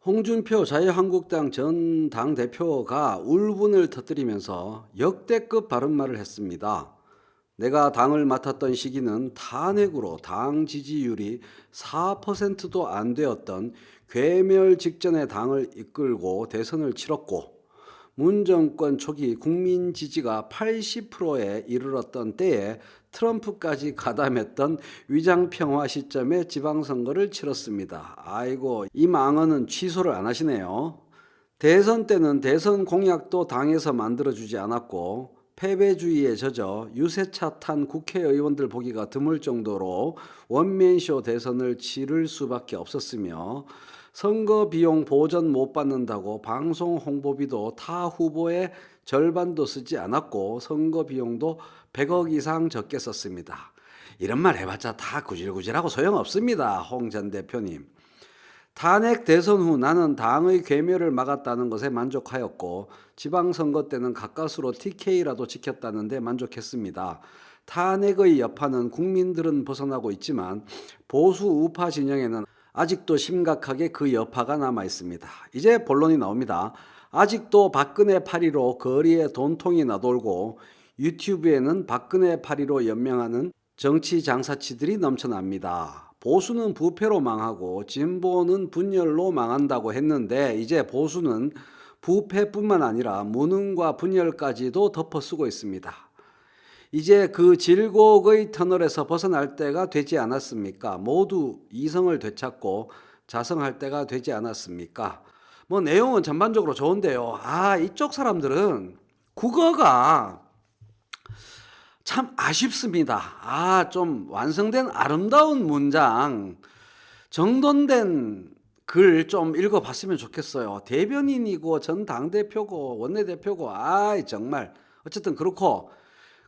홍준표 자유한국당 전 당대표가 울분을 터뜨리면서 역대급 발언말을 했습니다. 내가 당을 맡았던 시기는 탄핵으로 당 지지율이 4%도 안 되었던 괴멸 직전의 당을 이끌고 대선을 치렀고, 문 정권 초기 국민 지지가 80%에 이르렀던 때에 트럼프까지 가담했던 위장평화 시점에 지방선거를 치렀습니다. 아이고, 이 망언은 취소를 안 하시네요. 대선 때는 대선 공약도 당에서 만들어주지 않았고, 패배주의에 젖어 유세차 탄 국회의원들 보기가 드물 정도로 원맨쇼 대선을 치를 수밖에 없었으며, 선거 비용 보전 못 받는다고 방송 홍보비도 타 후보의 절반도 쓰지 않았고 선거 비용도 100억 이상 적게 썼습니다. 이런 말 해봤자 다 구질구질하고 소용없습니다. 홍 전 대표님. 탄핵 대선 후 나는 당의 괴멸을 막았다는 것에 만족하였고 지방선거 때는 가까스로 TK라도 지켰다는 데 만족했습니다. 탄핵의 여파는 국민들은 벗어나고 있지만 보수 우파 진영에는 아직도 심각하게 그 여파가 남아 있습니다. 이제 본론이 나옵니다. 아직도 박근혜 파리로 거리에 돈통이 나돌고 유튜브에는 박근혜 파리로 연명하는 정치 장사치들이 넘쳐납니다. 보수는 부패로 망하고 진보는 분열로 망한다고 했는데 이제 보수는 부패뿐만 아니라 무능과 분열까지도 덮어쓰고 있습니다. 이제 그 질곡의 터널에서 벗어날 때가 되지 않았습니까? 모두 이성을 되찾고 자성할 때가 되지 않았습니까? 뭐 내용은 전반적으로 좋은데요. 이쪽 사람들은 국어가 참 아쉽습니다. 좀 완성된 아름다운 문장, 정돈된 글 좀 읽어봤으면 좋겠어요. 대변인이고 전 당대표고 원내대표고 정말 어쨌든 그렇고,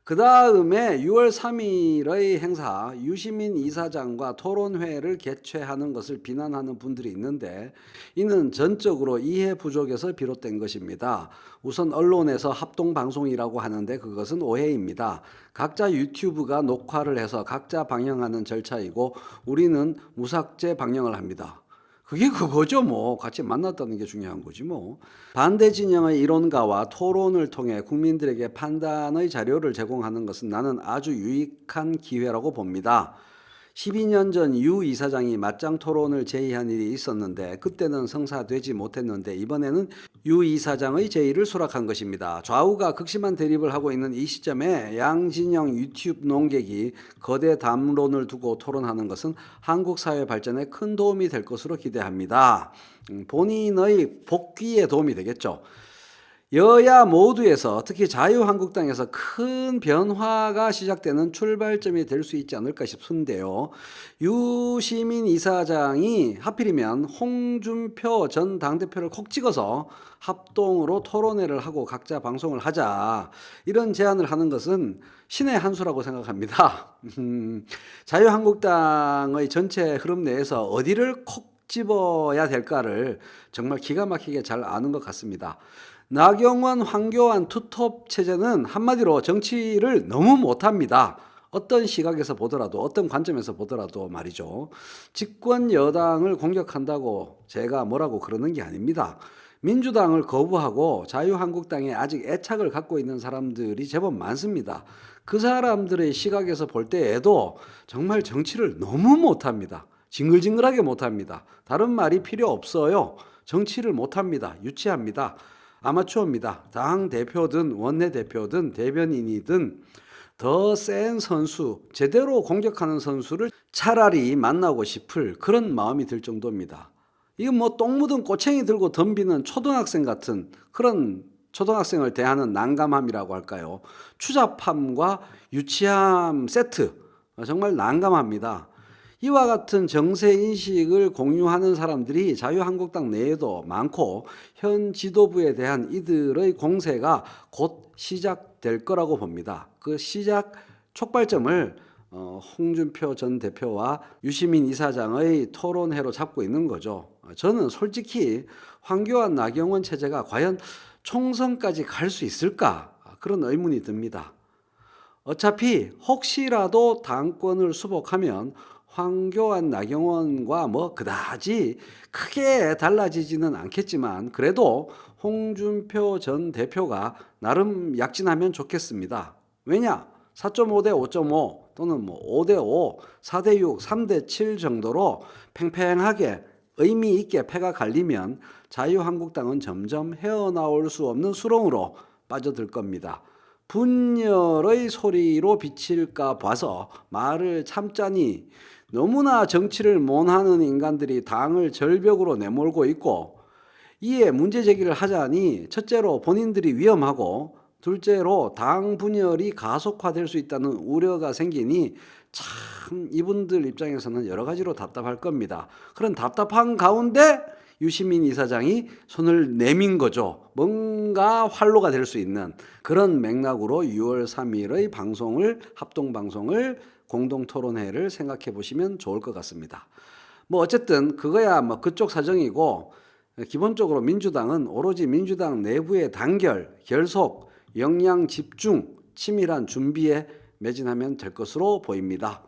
그 다음에 6월 3일의 행사 유시민 이사장과 토론회를 개최하는 것을 비난하는 분들이 있는데 이는 전적으로 이해 부족에서 비롯된 것입니다. 우선 언론에서 합동방송이라고 하는데 그것은 오해입니다. 각자 유튜브가 녹화를 해서 각자 방영하는 절차이고 우리는 무삭제 방영을 합니다. 그게 그거죠. 뭐 같이 만났다는 게 중요한 거지 뭐. 반대 진영의 이론가와 토론을 통해 국민들에게 판단의 자료를 제공하는 것은 나는 아주 유익한 기회라고 봅니다. 12년 전 유 이사장이 맞짱 토론을 제의한 일이 있었는데 그때는 성사되지 못했는데 이번에는 유 이사장의 제의를 수락한 것입니다. 좌우가 극심한 대립을 하고 있는 이 시점에 양진영 유튜브 논객이 거대 담론을 두고 토론하는 것은 한국 사회 발전에 큰 도움이 될 것으로 기대합니다. 본인의 복귀에 도움이 되겠죠. 여야 모두에서 특히 자유한국당에서 큰 변화가 시작되는 출발점이 될 수 있지 않을까 싶은데요. 유시민 이사장이 하필이면 홍준표 전 당대표를 콕 찍어서 합동으로 토론회를 하고 각자 방송을 하자 이런 제안을 하는 것은 신의 한 수라고 생각합니다. 자유한국당의 전체 흐름 내에서 어디를 콕 집어야 될까를 정말 기가 막히게 잘 아는 것 같습니다. 나경원, 황교안 투톱 체제는 한마디로 정치를 너무 못합니다. 어떤 시각에서 보더라도 어떤 관점에서 보더라도 말이죠. 집권 여당을 공격한다고 제가 뭐라고 그러는 게 아닙니다. 민주당을 거부하고 자유한국당에 아직 애착을 갖고 있는 사람들이 제법 많습니다. 그 사람들의 시각에서 볼 때에도 정말 정치를 너무 못합니다. 징글징글하게 못합니다. 다른 말이 필요 없어요. 정치를 못합니다. 유치합니다. 아마추어입니다. 당 대표든 원내대표든 대변인이든 더 센 선수, 제대로 공격하는 선수를 차라리 만나고 싶을 그런 마음이 들 정도입니다. 이건 뭐 똥 묻은 꼬챙이 들고 덤비는 초등학생 같은 그런 초등학생을 대하는 난감함이라고 할까요? 추잡함과 유치함 세트, 정말 난감합니다. 이와 같은 정세인식을 공유하는 사람들이 자유한국당 내에도 많고 현 지도부에 대한 이들의 공세가 곧 시작될 거라고 봅니다. 그 시작 촉발점을 홍준표 전 대표와 유시민 이사장의 토론회로 잡고 있는 거죠. 저는 솔직히 황교안 나경원 체제가 과연 총선까지 갈 수 있을까 그런 의문이 듭니다. 어차피 혹시라도 당권을 수복하면 황교안, 나경원과 뭐 그다지 크게 달라지지는 않겠지만 그래도 홍준표 전 대표가 나름 약진하면 좋겠습니다. 왜냐? 4.5대 5.5 또는 뭐 5대 5, 4대 6, 3대 7 정도로 팽팽하게 의미 있게 패가 갈리면 자유한국당은 점점 헤어나올 수 없는 수렁으로 빠져들 겁니다. 분열의 소리로 비칠까 봐서 말을 참자니 너무나 정치를 못하는 인간들이 당을 절벽으로 내몰고 있고, 이에 문제 제기를 하자니 첫째로 본인들이 위험하고 둘째로 당 분열이 가속화될 수 있다는 우려가 생기니 참 이분들 입장에서는 여러 가지로 답답할 겁니다. 그런 답답한 가운데 유시민 이사장이 손을 내민 거죠. 뭔가 활로가 될 수 있는 그런 맥락으로 6월 3일의 방송을, 합동방송을, 공동토론회를 생각해 보시면 좋을 것 같습니다. 뭐 어쨌든 그거야 뭐 그쪽 사정이고, 기본적으로 민주당은 오로지 민주당 내부의 단결, 결속, 역량 집중, 치밀한 준비에 매진하면 될 것으로 보입니다.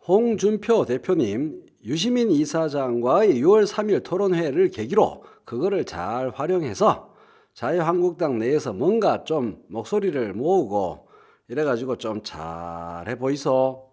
홍준표 대표님, 유시민 이사장과의 6월 3일 토론회를 계기로 그거를 잘 활용해서 자유한국당 내에서 뭔가 좀 목소리를 모으고 이래가지고 좀 잘해 보이소.